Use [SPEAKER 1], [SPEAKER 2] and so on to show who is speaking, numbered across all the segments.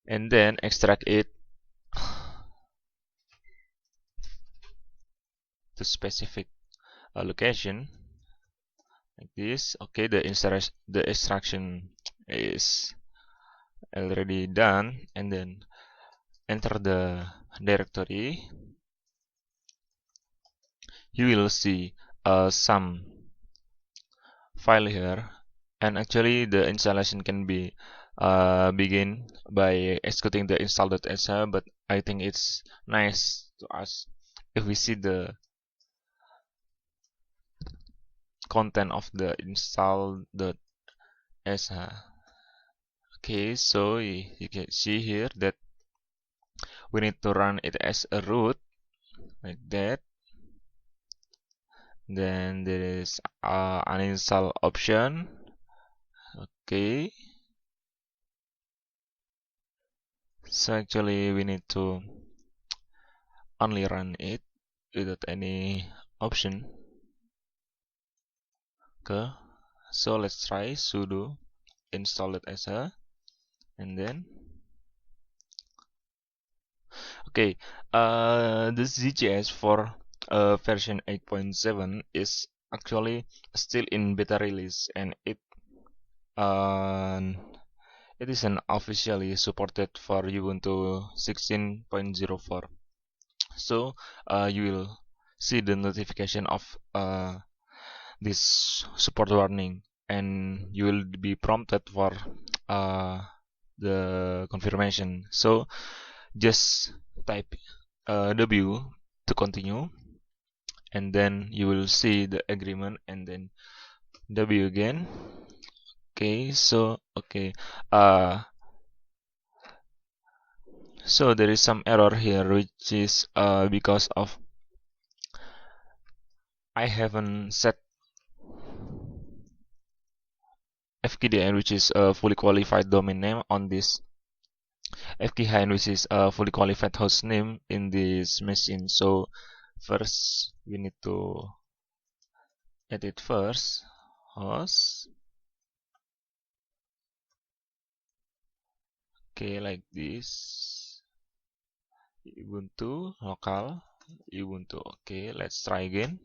[SPEAKER 1] and then extract it to specific location like this. Okay, the extraction is already done, and then enter the directory. You will see some file here, and actually the installation can be begin by executing the install.sh, but I think it's nice to us if we see the content of the install.sh. Okay, so you can see here that we need to run it as a root like that. Then there is uninstall option. Okay, so actually we need to only run it without any option. Okay, so let's try sudo install it as a, and then okay, the ZGS for version 8.7 is actually still in beta release, and uh, it isn't officially supported for Ubuntu 16.04. So you will see the notification of this support warning, and you will be prompted for uh, the confirmation. So just type W to continue, and then you will see the agreement, and then W again. Okay, so okay, uh, so there is some error here, which is because of I haven't set FKDN, which is a fully qualified domain name, on this FKHN, which is a fully qualified host name in this machine. So first we need to edit first host. Okay, like this. Ubuntu local Ubuntu. Okay, let's try again.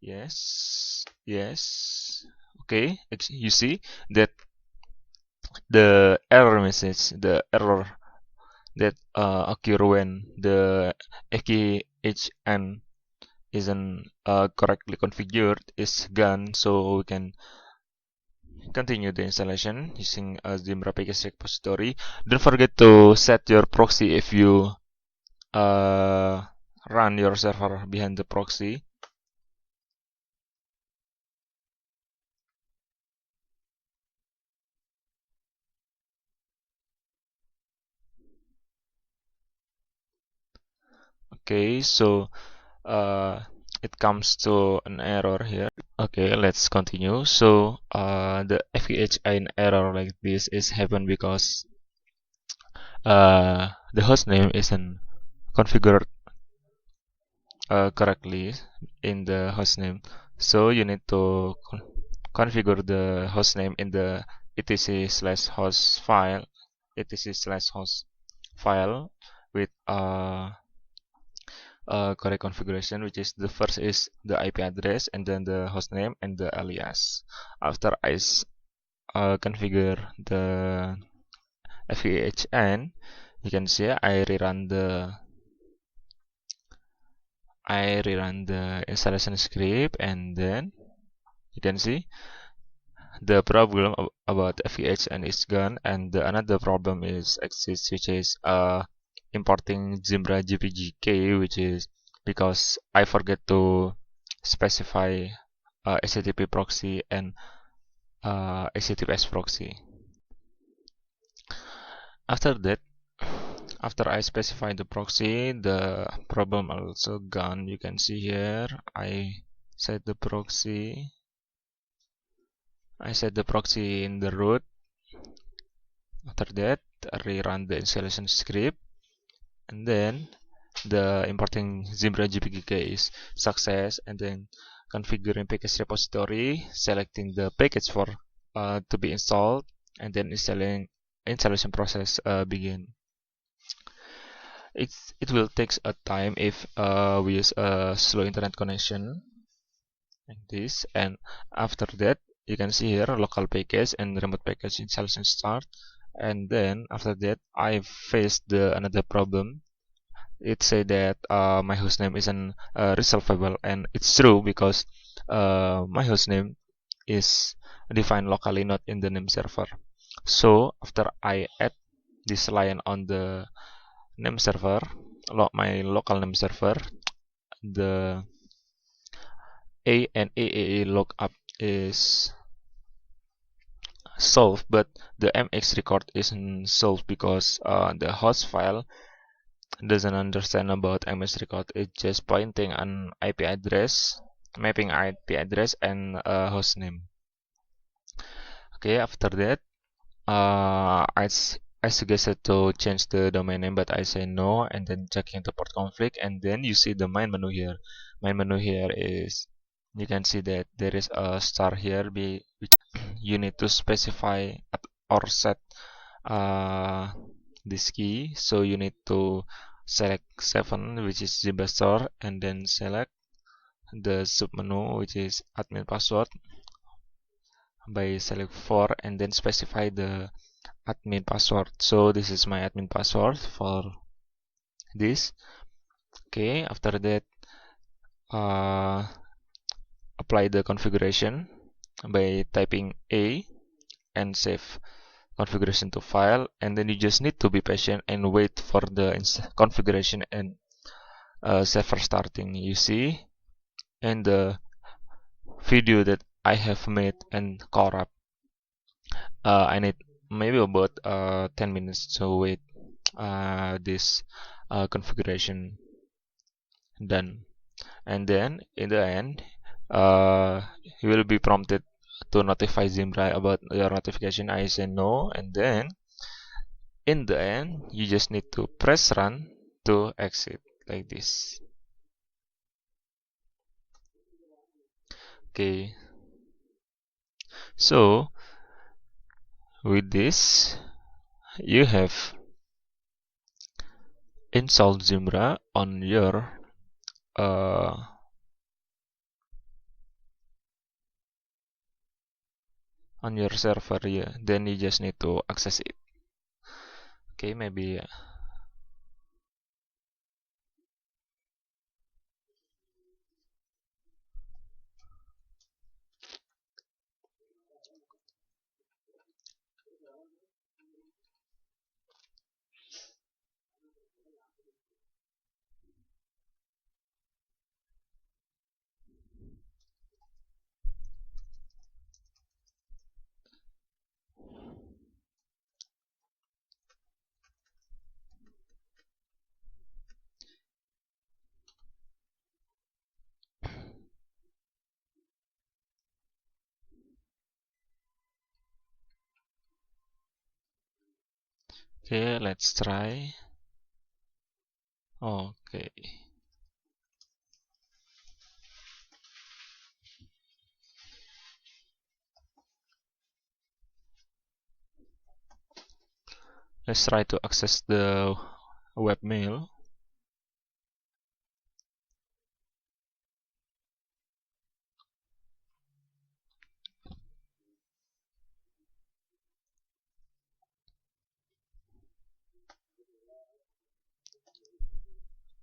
[SPEAKER 1] Yes, yes. Okay, you see that the error message, the error that occur when the FKHN isn't correctly configured is gone, so we can continue the installation using a Zimbra package repository. Don't forget to set your proxy if you uh, run your server behind the proxy. Okay, so it comes to an error here. Okay, let's continue. So the FKHN error like this is happen because the host name isn't configured correctly in the hostname. So you need to configure the hostname in the etc/host file, etc/host file with correct configuration, which is the first is the IP address, and then the hostname and the alias. After I configure the FEHN, you can see I rerun the installation script, and then you can see the problem about FEHN is gone, and another problem is exists, which is importing Zimbra GPGK, which is because I forget to specify HTTP proxy and HTTPS proxy. After that, after I specify the proxy, the problem also gone. You can see here I set the proxy in the root. After that, rerun the installation script, and then the importing Zimbra GPGK is success, and then configuring package repository, selecting the package for to be installed, and then installation process begin. It will take a time if we use a slow internet connection like this, and after that you can see here local package and remote package installation start, and then after that I faced another problem. It say that my hostname isn't resolvable, and it's true because my hostname is defined locally, not in the name server. So after I add this line on the name server, my local name server, the A and AAA lookup is solved, but the MX record isn't solved because the host file doesn't understand about MS record. It's just pointing an IP address, mapping IP address and host name. Okay, after that, I suggested to change the domain name, but I say no, and then checking the port config, and then you see the main menu here. Main menu here is, you can see that there is a star here, which you need to specify or set this key. So you need to select 7, which is Zimbra store, and then select the submenu, which is admin password, by select 4, and then specify the admin password. So this is my admin password for this. Okay, after that apply the configuration by typing A and save configuration to file, and then you just need to be patient and wait for the configuration and server starting. You see in the video that I have made and corrupt, I need maybe about 10 minutes to wait this configuration done, and then in the end you will be prompted to notify Zimbra about your notification. I say no, and then in the end you just need to press run to exit like this. Okay, so with this you have installed Zimbra uh, on your server. Yeah, then you just need to access it. Okay, maybe okay, let's try. Okay, let's try to access the webmail.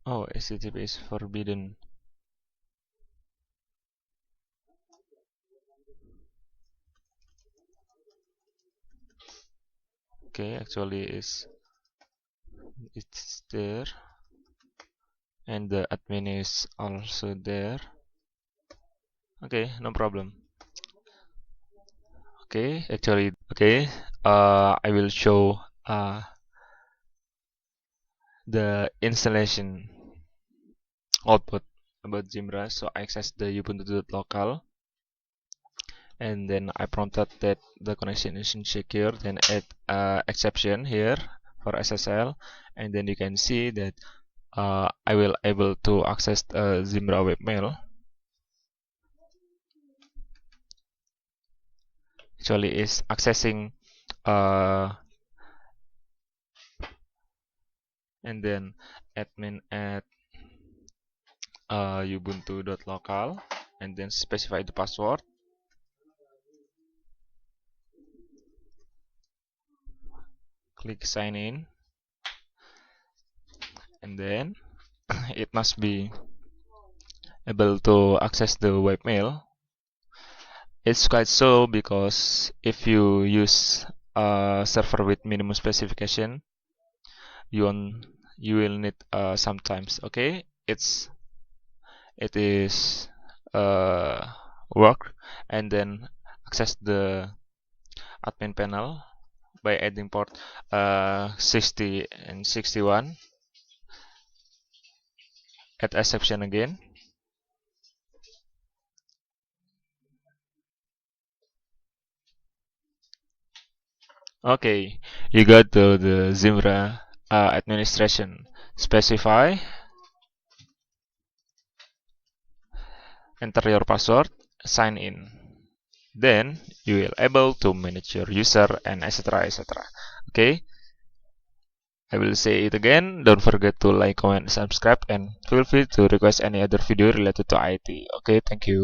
[SPEAKER 1] Oh, HTTP is forbidden. Okay, actually it's there, and the admin is also there. Okay, no problem. Okay, actually, okay. I will show the installation output about Zimbra. So I access the ubuntu.local, and then I prompted that the connection isn't secure. Then add exception here for SSL, and then you can see that I will able to access Zimbra webmail. Actually, is accessing and then admin at ubuntu.local, and then specify the password. Click sign in, and then it must be able to access the webmail. It's quite slow because if you use a server with minimum specification, you will need sometimes. Okay, it is work, and then access the admin panel by adding port 60 and 61. Add exception again. Okay, you go to the Zimbra administration. Specify, enter your password, sign in. Then you will able to manage your user and etc. etc. Okay, I will say it again. Don't forget to like, comment, subscribe, and feel free to request any other video related to IT. Okay, thank you.